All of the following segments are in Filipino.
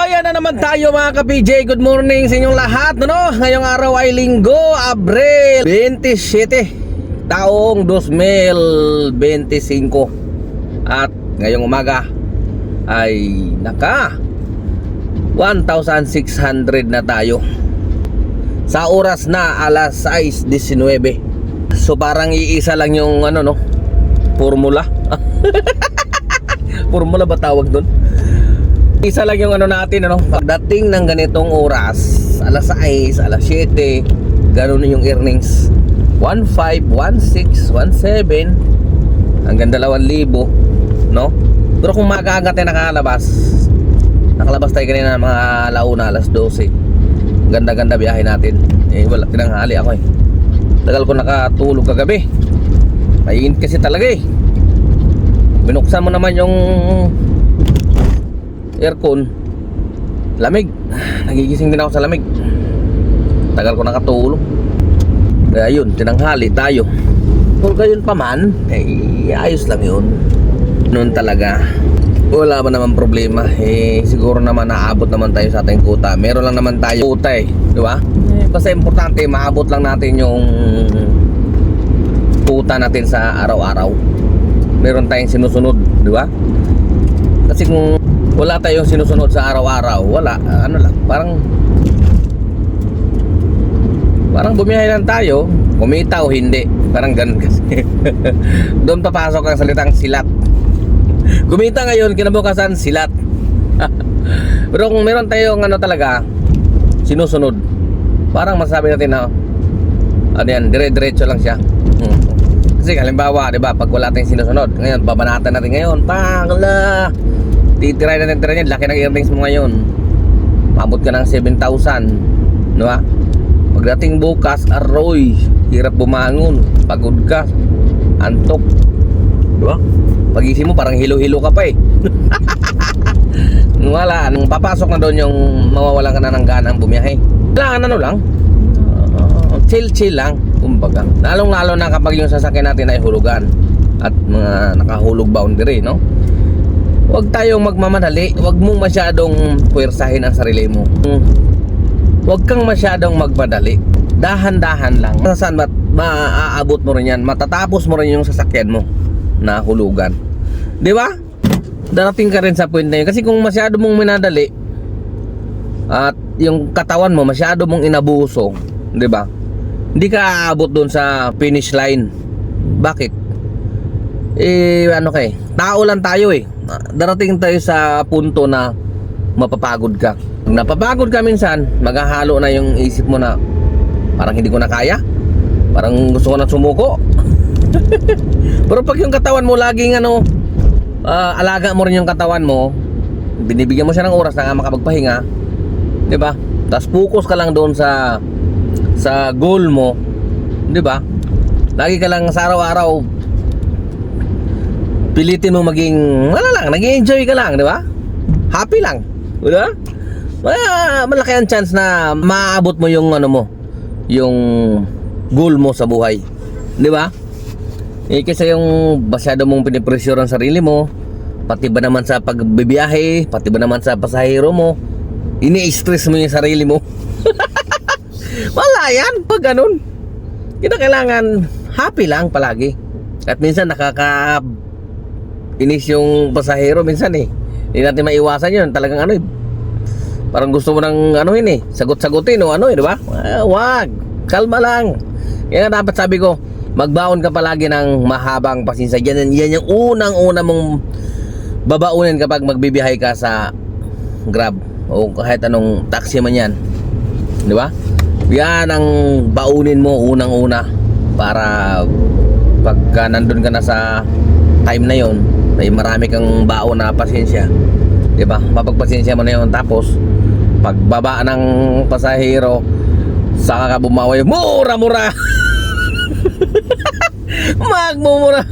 ayan na naman tayo mga ka-PJ. Good morning sa inyong lahat. Ngayong araw ay Linggo, Abril 27, taong 2025. At ngayong umaga ay naka 1,600 na tayo. Sa oras na alas 6:19. So parang iisa lang yung formula. Formula ba tawag doon? Isa lang yung natin, pagdating ng ganitong oras, alas 6, alas 7, gano'n yung earnings. 1,500, 1,600, 1,700, hanggang 2,000, no? Pero kung maaga-aga tayo nakalabas tayo kanina ng mga alauna, alas 12. Ganda-ganda biyahe natin. Wala, tinanghali ako Tagal ko nakatulog kagabi. Mainit kasi talaga Binuksan mo naman yung aircon, lamig. Nagigising din ako sa lamig. Tagal ko nakatulog. Kaya yun, tinanghali tayo. Kung gayon pa man, ayos lang yun. Noon talaga wala ba naman problema. Siguro naman naabot naman tayo sa ating kuta. Meron lang naman tayo kuta di ba? Basta importante, maabot lang natin yung kuta natin sa araw-araw. Meron tayong sinusunod, di ba? Kasi kung wala tayong sinusunod sa araw-araw, wala, lang, parang bumiyahe lang tayo, kumita o hindi, parang ganun kasi. Doon papasok ang salitang silat. Kumita ngayon, kinabukasan silat. Pero kung meron tayong talaga sinusunod, parang masasabi natin na dire-diretso lang siya. Kasi halimbawa, di ba, pag wala tayong sinusunod, ngayon babanatan natin ngayon, titiray na titira niyan, laki ng earnings mo ngayon, maabot ka ng 7,000, di ba? Pagdating bukas, aroy, hirap bumangon, pagod ka, antok, di ba? Pagising mo parang hilo-hilo ka pa wala, nung papasok na doon yung mawawalan ka na ng ganang bumiyahe. Kailangan lang, chill lang, kumbaga. Lalong-lalo na kapag yung sasakyan natin ay hulugan at mga nakahulog boundary, no? Huwag tayong magmamadali. Huwag mong masyadong puwersahin ang sarili mo. Huwag kang masyadong magmadali. Dahan-dahan lang. Saan maaabot mo rin yan? Matatapos mo rin yung sasakyan mo na hulugan. Di ba? Darating ka rin sa point na yun. Kasi kung masyado mong minadali at yung katawan mo masyado mong inabuso, di ba? Hindi ka aabot doon sa finish line. Bakit? Tao lang tayo Darating tayo sa punto na mapapagod ka. Pag napapagod ka minsan, maghahalo na yung isip mo na parang hindi ko na kaya, parang gusto ko na sumuko. Pero pag yung katawan mo laging alaga mo rin yung katawan mo, binibigyan mo siya ng oras na makapagpahinga, di ba? Tapos focus ka lang doon sa goal mo, di ba? Lagi ka lang sa araw-araw pilitin mo maging nag-enjoy ka lang, di ba? Happy lang, di ba? Malaki ang chance na maabot mo yung yung goal mo sa buhay, di ba? Kasi yung masyado mong pinipressure ang sarili mo, pati ba naman sa pagbibiyahe, pati ba naman sa pasahero mo, ini-stress mo yung sarili mo. Wala yan, pag ganun. Kailangan happy lang palagi. At minsan inis yung pasahero minsan hindi natin maiwasan yun. Talagang parang gusto mo nang sagot-sagutin di ba? Wag, kalma lang. Kaya dapat sabi ko, magbaon ka palagi ng mahabang pasensya. Yan yung unang-una mong babaunin kapag magbibiyahe ka sa Grab o kahit anong taxi man yan, di ba? Yan ang baunin mo unang-una para pagka nandun ka na sa time na yon, ay marami kang baon na pasensya, di ba? Mapagpasensya mo na yon. Tapos pagbaba ng pasahero, saka ka bumawi, mura-mura. Magmumura.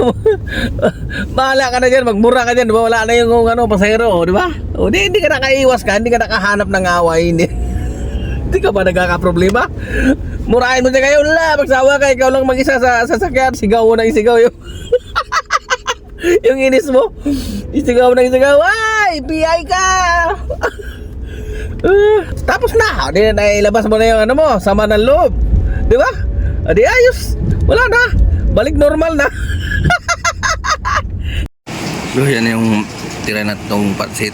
Bahala ka na dyan, magmura ka dyan, di ba? Wala na yung pasahero, di ba? Hindi ka nakaiwas ka, hindi ka nakahanap ng away, hindi ka ba nagkakaproblema? Murahin mo siya kayo, magsawa ka, ikaw lang mag-isa sa sasakyan, sigaw mo na yung sigaw yung yung inis mo, isigaw na isigaw, ay, PI ka. tapos na. Di na ilabas mo na yung ano mo, sama ng loob. Di ba? Di ayos. Wala na. Balik normal na. So, yan yung tira na itong pansit.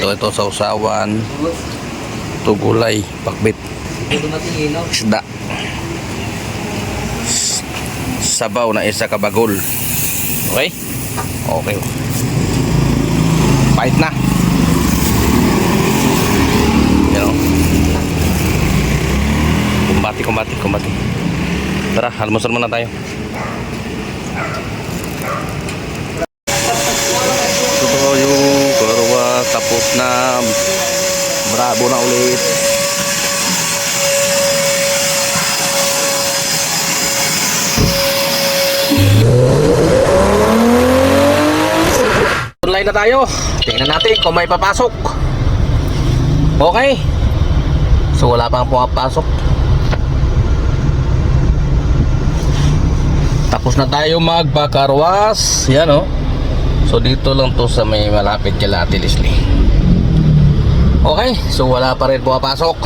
Ito sa usawan. Ito gulay, pakbit. Isda. Sabaw na isa kabagol. Okay? Okay. Pahit na. Yan o. Kumbati. Tara, almusal muna tayo. Ito yung karwa. Tapos na. Bravo na ulit. Online na tayo. Tingnan natin kung may papasok. Okay. So wala pang pumapasok. Tapos na tayo magpakarwas. Yan o. So dito lang to sa may malapit kay Ate Leslie. Okay. So wala pa rin pumapasok.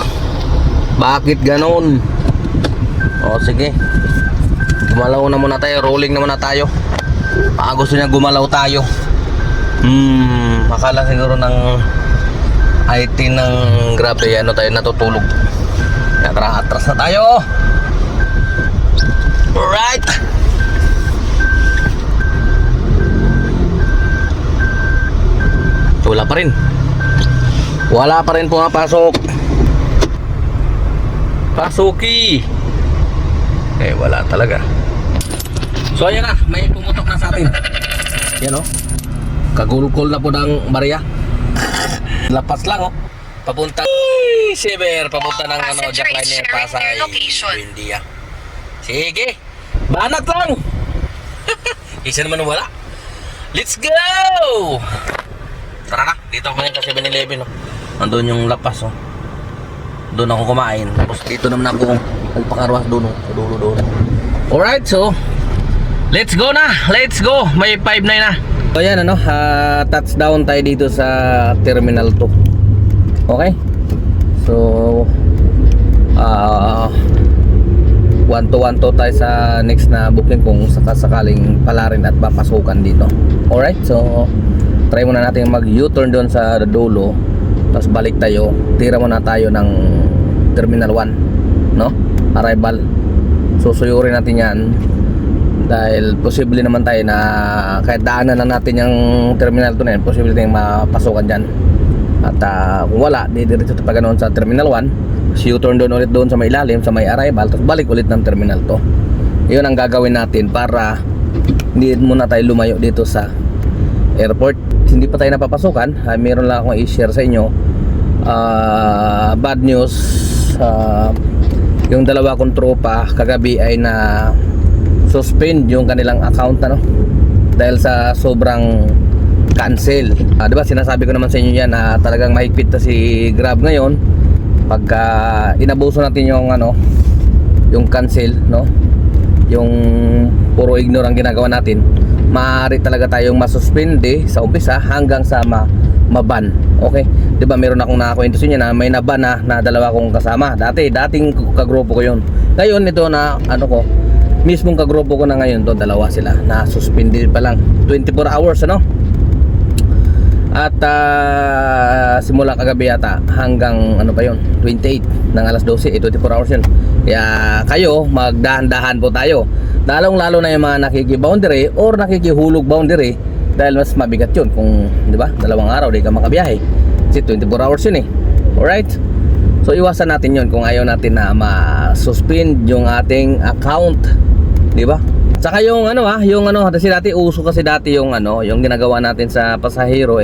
Bakit ganon? O sige. Gumalaw na muna tayo. Rolling na muna tayo. Baka gusto niya gumalaw tayo. Akala siguro ng IT ng Grab ano tayo natutulog. Kaya tara, atras na tayo. Alright. Wala pa rin pumapasok. Pasuki. Wala talaga. So ayan na, may pumutok na sa atin. Yan o. Kagulkol na po ng Maria. Lapas lang papunta Siber, papunta ng Jackliner, Pasay, India. Sige, banat lang. Isa naman wala. Let's go. Tara na, dito ako ngayon sa 7-Eleven Andun yung lapas doon ako kumain. Tapos dito naman ako nagpakarwas doon sa dulo doon. Alright, so let's go na. May 5-9 na. So yan touchdown tayo dito sa Terminal 2. Okay? So 1-2 tayo sa next na booking kung sakaling pala rin at papasukan dito. Alright? So try muna natin mag U-turn doon sa dulo. Tapos balik tayo. Tira muna tayo ng Terminal 1, no? Arrival. Susuyurin natin yan. Dahil posible naman tayo na kahit daanan na natin yung Terminal 2 na yan, posible tayong mapasukan dyan. At kung wala, didiretso tayo pa ganoon sa Terminal 1. U-turn doon ulit doon sa may ilalim, sa may arrival. Tapos balik ulit ng Terminal 2. Yun ang gagawin natin para hindi muna tayo lumayo dito sa airport. Hindi pa tayo napapasukan. Meron lang akong i-share sa inyo. Bad news. Yung dalawa kong tropa kagabi ay na suspend yung kanilang account dahil sa sobrang cancel. Diba sinasabi ko naman sa inyo yan na talagang mahigpit na si Grab ngayon. Pagka inabuso natin yung yung cancel, yung puro ignore ang ginagawa natin, maaari talaga tayong masuspende sa umpisa hanggang sa maban. Okay? 'Di ba meron akong nakakwento sa inyo na may naban na dalawa kong kasama. Dating kagrupo ko 'yon. Ngayon ito na mismong kagrupo ko na ngayon dalawa sila na suspended pa lang 24 hours At simula kagabi yata hanggang 28 ng alas 12, 24 hours yun. Kaya kayo magdahan-dahan po tayo. Lalong-lalo na yung mga nakiki-boundary or nakikihulog boundary dahil mas mabigat yun kung, di ba, 2 araw di ka makabiyahe. Kasi 24 hours yun Alright? So iwasan natin yun kung ayaw natin na ma-suspend yung ating account, di ba? Saka yung kasi dati yung yung ginagawa natin sa pasahero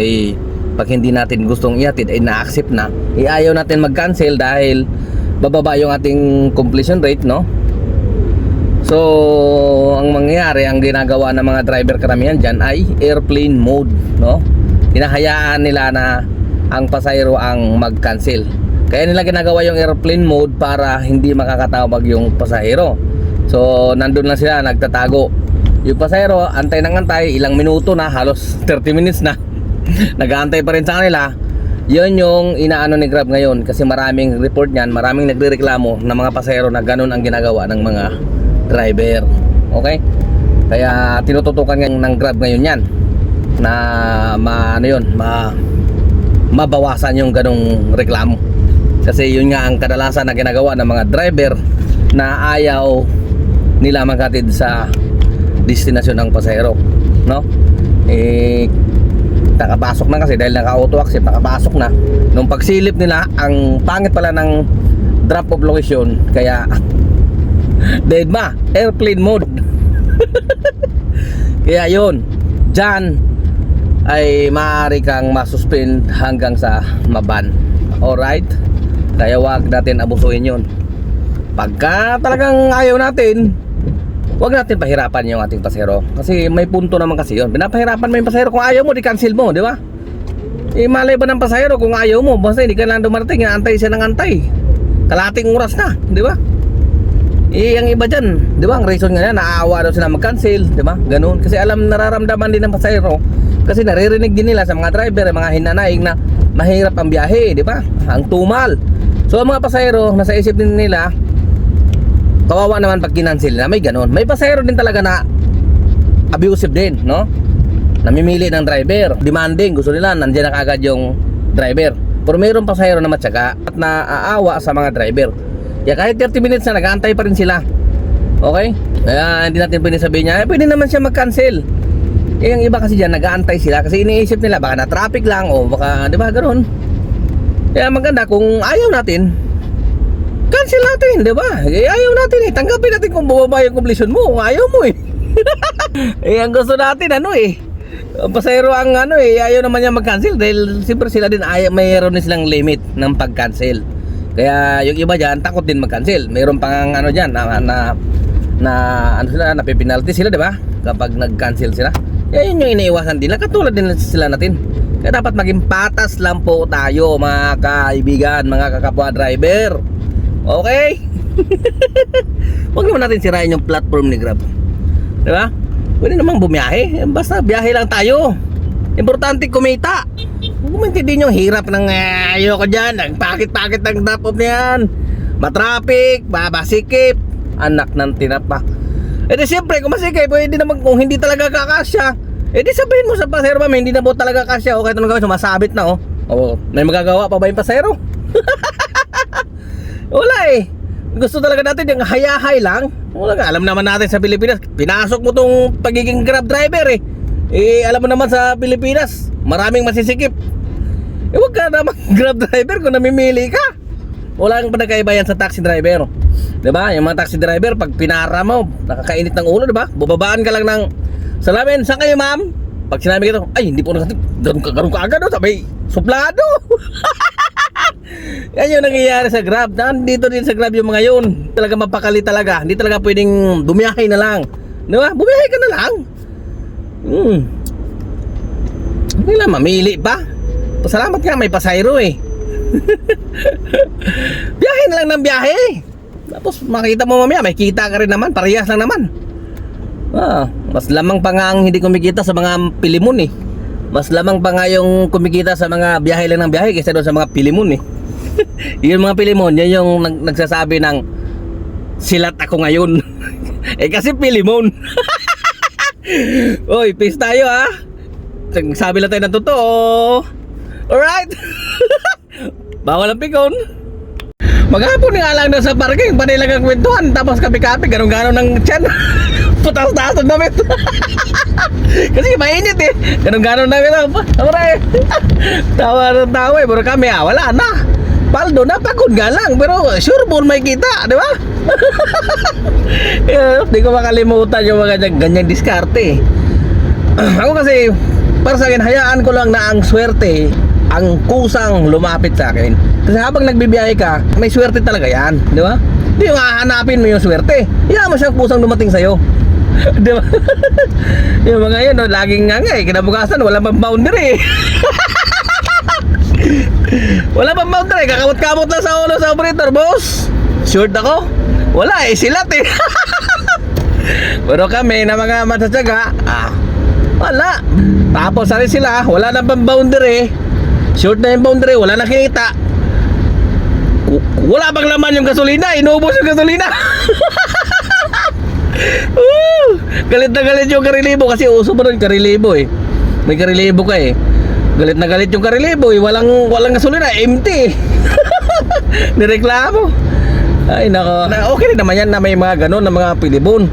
pag hindi natin gustong ihatid ay na-accept na. Ayaw natin mag-cancel dahil bababa yung ating completion rate, So, ang mangyayari, ang ginagawa ng mga driver karamihan dyan ay airplane mode, Hinahayaan nila na ang pasahero ang mag-cancel. Kaya nila ginagawa yung airplane mode para hindi makakatawag yung pasahero. So, nandun lang sila, nagtatago. Yung pasahero, antay ng antay, ilang minuto na, halos 30 minutes na. Nag-aantay pa rin sa kanila. Yun yung inaano ni Grab ngayon kasi maraming report niyan, maraming nagrereklamo ng mga pasahero na ganun ang ginagawa ng mga driver. Okay? Kaya tinututukan ng Grab ngayon yan na mabawasan yung ganung reklamo. Kasi yun nga ang kadalasan na ginagawa ng mga driver na ayaw nila maghatid sa destinasyon ng pasahero, no? Nakapasok na kasi dahil naka-auto accept, nakapasok na. Nung pagsilip nila, ang pangit pala ng drop off location, kaya deadma, airplane mode. Kaya yun, dyan ay maaari kang masuspend hanggang sa maban. Alright? Kaya wag natin abusuhin yun. Pagka talagang ayaw natin, wag natin pahirapan yung ating pasahero. Kasi may punto naman kasi yun. Pinapahirapan mo yung pasahero. Kung ayaw mo, di cancel mo, di ba? Malay ba ng pasahero kung ayaw mo? Basta hindi ka lang dumarating, antay siya ng antay. Kalating oras na, di ba? Ang iba dyan, di ba? Ang reason nga yan, naaawa daw sila mag-cancel, di ba? Ganun. Kasi alam, nararamdaman din ng pasahero. Kasi naririnig din nila sa mga driver, mga hinanaing na mahirap ang biyahe, di ba? Ang tumal. So ang mga pasahero, nasa isip din nila, kawawa naman pag kinancel na, may ganun. May pasahero din talaga na abusive din, no? Namimili ng driver, demanding, gusto nila nandiyan na kaagad yung driver. Pero mayroong pasahero na matyaga at naaawa sa mga driver. Kaya kahit 30 minutes na, nag-aantay pa rin sila. Okay? Kaya hindi natin pwede sabihin niya, pwede naman siya mag-cancel. Yung iba kasi dyan, nag-aantay sila kasi iniisip nila baka na-traffic lang o baka, di ba, ganoon. Kaya maganda kung ayaw natin, cancel natin, di ba? Ayaw natin eh. Tanggapin natin kung bumaba yung completion mo. Kung ayaw mo eh. Ang gusto natin, ang pasahero ang ayaw naman niya mag-cancel dahil siyempre sila din mayroon din silang limit ng pag-cancel. Kaya yung iba dyan, takot din mag-cancel. Mayroon pang dyan napipinalty sila, di ba? Kapag nag-cancel sila. Kaya yun yung iniiwasan din. Katulad din sila natin. Kaya dapat maging patas lang po tayo, mga kaibigan, mga kakapwa driver. Okay? Huwag naman natin sirain yung platform ni Grab. Di ba? Pwede namang bumiyahe. Basta biyahe lang tayo. Importante kumita. Huwag maintindihin yung hirap ng ayoko dyan. Ang pakit-pakit ng drop off niyan. Matraffic, babasikip. Anak ng tinapa. E di siyempre kung masikip, pwede naman kung hindi talaga kakasya. E di sabihin mo sa pasahero, ma'am, hindi na po talaga kasya. O kahit anong gawin, sumasabit na may magagawa pa ba yung pasahero? Wala eh. Gusto talaga natin yung hayahay lang. Wala ka, alam naman natin sa Pilipinas, pinasok mo tong pagiging Grab driver eh. Alam mo naman sa Pilipinas, maraming masisikip. Huwag ka naman Grab driver kung namimili ka. Wala kang pinagkaiba yan sa taxi driver. Diba? Yung mga taxi driver, pag pinara mo, nakakainit ng ulo, diba? Bubabaan ka lang ng salamin, saan kayo ma'am? Pag sinabi ka ito, ay hindi po natin, ganun ka agad, sabay, suplado. Yan yung nangyayari sa Grab. Nandito din sa Grab yung mga yun. Talaga mapakali talaga. Hindi talaga pwedeng bumiyahe na lang. Diba? Bumiyahe ka na lang. Hindi lang mamili pa. Pasalamat nga may pasayro eh. Biyahe na lang ng biyahe. Tapos makita mo mamaya, may kita ka rin naman. Parehas lang naman. Mas lamang pa nga ang hindi kumikita sa mga pilimon eh. Mas lamang pa nga yung kumikita sa mga biyahe lang ng biyahe kaysa doon sa mga pilimon eh. Yung mga pilimon, yan yung nagsasabi ng silat ako ngayon. Kasi pilimon. Oy, peace tayo ha. Sabi lang tayo ng totoo. Alright. Bawal ang pikon. Maghapon nga lang na sa parking, panilang ang kwentuhan. Tapos kapi-kapi, ganun-ganon ng tiyan. Putas-taas ang damit. Kasi mainit eh. Ganun-ganon na damit. Aray. Tawa ng tawa eh. Pero kami wala na. Paldo na, pagod nga lang. Pero sure ball may kita, di ba? Hindi ko makalimutan yung mga ganyang diskarte. Ako kasi, para sa akin, hayaan ko lang na ang swerte, ang kusang lumapit sa akin. Kasi habang nagbibiyahe ka, may swerte talaga yan, di ba? Hindi yung hahanapin mo yung swerte. Hayaan mo siyang kusang dumating sa'yo. Di ba? Yung mga yun, laging nga kinabukasan, wala pang boundary. Wala pang boundary, kakamot-kamot lang sa ulo sa operator, boss. Short ako? Wala silat eh. Pero kami na mga matatsaga, wala. Tapos sari sila, wala na pang boundary. Short na yung boundary, wala na kita. Wala bang laman yung gasolina, inubos yung gasolina. Galit na galit yung karilibo kasi uso pa rin karilibo eh. May karilibo ka eh. Galit na galit yung karilibo eh. Walang gasolina, empty. Nireklamo. Ay nako. Okay din naman yan na may mga ganon na mga pilibon.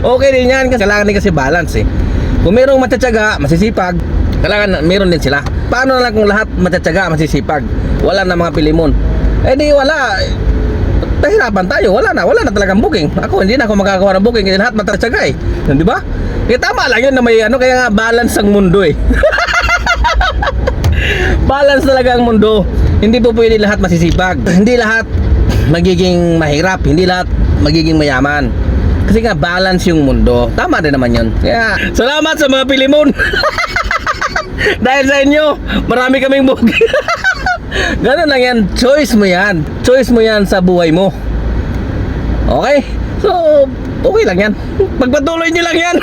Okay din yan kasi kailangan din kasi balance eh. Kung merong matsatsaga, masisipag, kailangan meron din sila. Paano na lang kung lahat matsatsaga, masisipag, wala na mga pilimon? Eh di wala. Nahirapan tayo, wala na talagang booking. Ako hindi na ako magagawa ng booking kasi lahat matsatsaga eh. Di ba? Kaya tama lang yun na may ano, kaya nga balance ang mundo eh. Balance talaga ang mundo. Hindi po pwede lahat masisipag. Hindi lahat magiging mahirap. Hindi lahat magiging mayaman. Kasi nga balance yung mundo. Tama din naman yun. Kaya salamat sa mga pilimon. Dahil sa inyo, marami kaming booking. Ganun lang yan. Choice mo yan. Choice mo yan sa buhay mo. Okay? So, okay lang yan. Pagpatuloy nyo lang yan.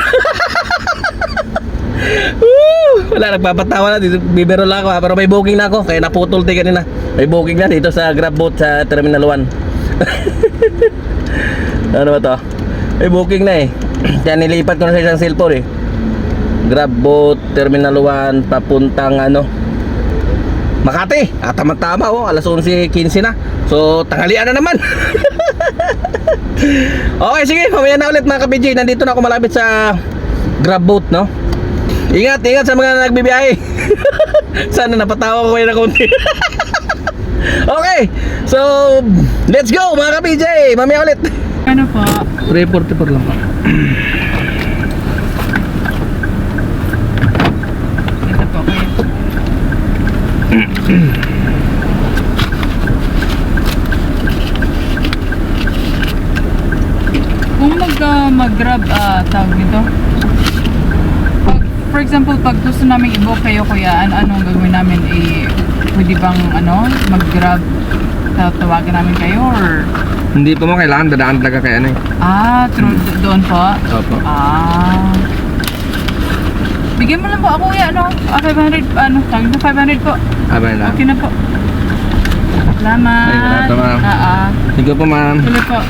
Wala, nagpapatawa na dito. Bibero lang ako, pero may booking na ako. Kaya naputol tayo kanina. May booking na dito sa grab boat sa Terminal 1. Ano ba to? May booking na eh. Kaya nilipat ko na sa isang cellphone eh. Grab boat Terminal 1 papuntang ano, Makati. At tama-tama oh, alas 11:15 na. So tanghalian na naman. Okay, sige, mamaya na ulit mga ka-PJ. Nandito na ako malapit sa grab boat, no? Ingat sa mga nagbibiyahe. Sana napatawa ko kayo na konti. Okay, so let's go mga ka-PJ. Mamaya ulit. Ano po? 344 lang pa. Ito po kayo. Kung mag-grab, tawag nito, for example, pag gusto namin i-book kayo kuya, anong gagawin namin? Pwede bang mag-grab, tatawagan namin kayo or? Hindi po mo kailangan dadaan talaga kay ano eh. Through doon po? Opo. Bigyan mo lang po ako kuya, 500, tawag nito 500 po. Abay lang. Okay na po. Salamat. Ay, salamat, ma'am. Sige po ma'am. Tuloy po.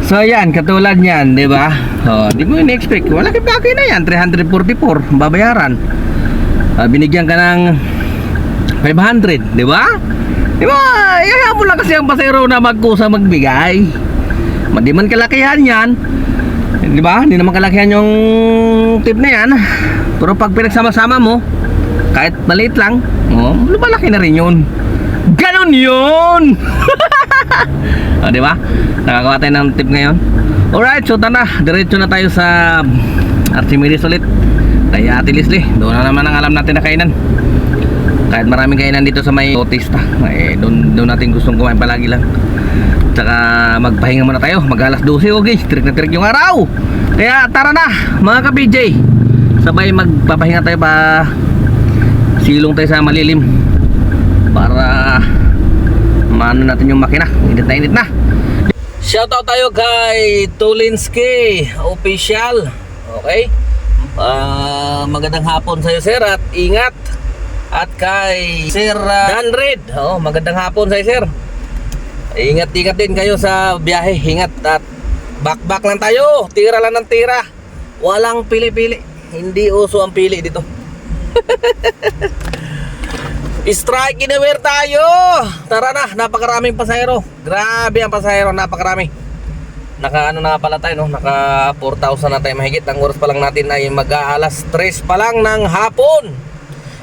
So yan, katulad niyan, 'di ba? Oh, di mo in-expect. Wala kang bagay na yan, 344 babayaran. Binigyan ka ng 500, 'di ba? Di ba? Iyayaw mo lang kasi ang pasero na magkusa magbigay. Di man kalakihan yan. Di ba? Hindi naman kalakihan yung tip na yan. Pero pag pinagsama-sama mo, kahit maliit lang, lumalaki na rin yun. Ganon yun! O, di ba? Nakagawa tayo ng tip ngayon. Alright, so tara, diretso na tayo sa Archimedes ulit. Tayo Ate Leslie, doon na naman ang alam natin na kainan. Kahit maraming kainan dito sa may Bautista, doon natin gustong kumain palagi lang. Tsaka magpahinga muna tayo, mag alas 12, okay, trik na trik yung araw. Kaya tara na mga ka-PJ, sabay magpapahinga tayo pa, silong tayo sa malilim para maano natin yung makina. Init na. Shoutout tayo kay Tulinski Official. Okay, magandang hapon sa'yo sir at ingat. At kay Sir Danred, magandang hapon sa'yo sir. Ingat din kayo sa biyahe. Ingat at back lang tayo. Tira lang ng tira. Walang pili-pili. Hindi uso ang pili dito. Strike anywhere tayo. Tara na, napakaraming pasahero. Grabe ang pasahero, napakarami. Naka ano na pala tayo, no? Naka 4,000 na tayo mahigit. Ang oras pa lang natin ay mag-aalas 3 pa lang ng hapon.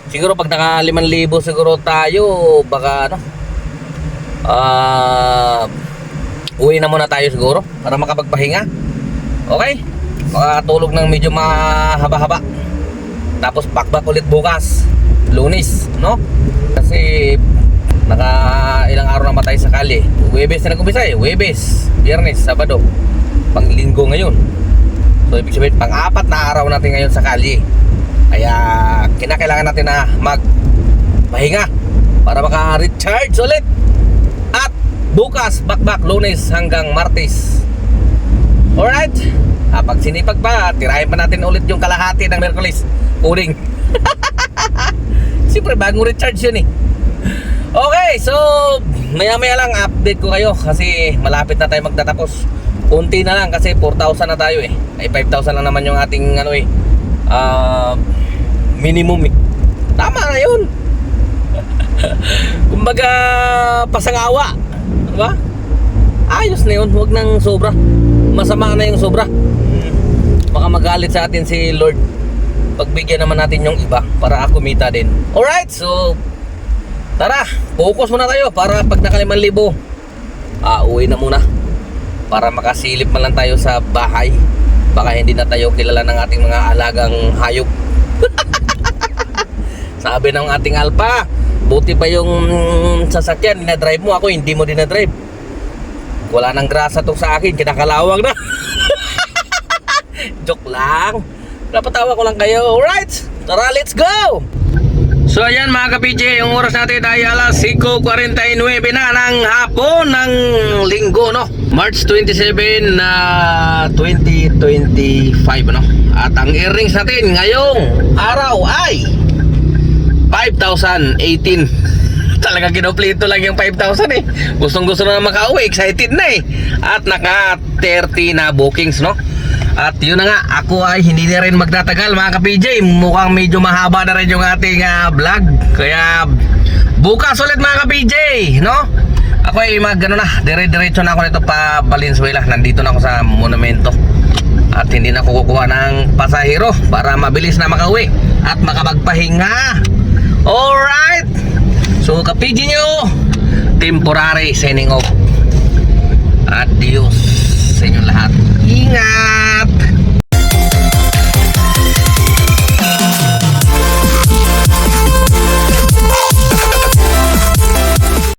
Siguro pag naka 5,000 siguro tayo, baka ano, uwi na muna tayo siguro para makapagpahinga. Okay? Makatulog ng medyo mahaba-haba. Tapos back ulit bukas. Lunes, no? Kasi naka ilang araw na matay sa kalye. Huwebes na nag-umpisa eh. Huwebes, Biyernes, Sabado, Panglinggo ngayon. So ibig sabihin, pang-apat na araw natin ngayon sa kalye. Kaya kinakailangan natin na magpahinga para maka-recharge ulit. At bukas, back Lunes hanggang Martes. Alright? Pag sinipag pa, tirahin pa natin ulit yung kalahati ng Merkulis. Uling. Siyempre, bagong recharge yun eh. Okay, so maya-maya lang update ko kayo kasi malapit na tayo magtatapos. Unti na lang kasi 4,000 na tayo eh. Ay 5,000 lang naman yung ating ano eh, minimum eh. Tama na yun. Kumbaga pasangawa, diba? Ayos na yun, huwag nang sobra. Masama na yung sobra. Baka magalit sa atin si Lord. Pagbigyan naman natin yung iba para kumita din. Alright, so tara, focus muna tayo para pag naka 5,000, uwi na muna para makasilip man lang tayo sa bahay. Baka hindi na tayo kilala ng ating mga alagang hayop. Sabi ng ating alpa, buti pa yung sasakyan dinadrive mo, ako hindi mo dinadrive. Wala nang grasa to sa akin, kinakalawang na. Joke lang, napatawa ko lang kayo. Alright, tara, let's go. So ayan mga ka-PJ, yung oras natin ay alas 5:49 na ng hapon ng linggo, no? March 27 na 2025, no? At ang earnings natin ngayong araw ay 5,018. Talaga kinoplito lang yung 5,000 eh. Gustong gusto na makauwi, excited na eh. At naka 30 na bookings, no? At yun na nga, ako ay hindi na rin magtatagal mga ka-PJ. Mukhang medyo mahaba na rin yung ating vlog. Kaya bukas ulit mga ka-PJ, no? Ako ay ano na, dire-diretso na ako nito pa Valenzuela. Nandito na ako sa monumento. At hindi na ako kukuha ng pasahero para mabilis na makauwi at makapagpahinga. Alright, so ka-PJ nyo, temporary signing off. Adios sa inyong lahat. Ingat!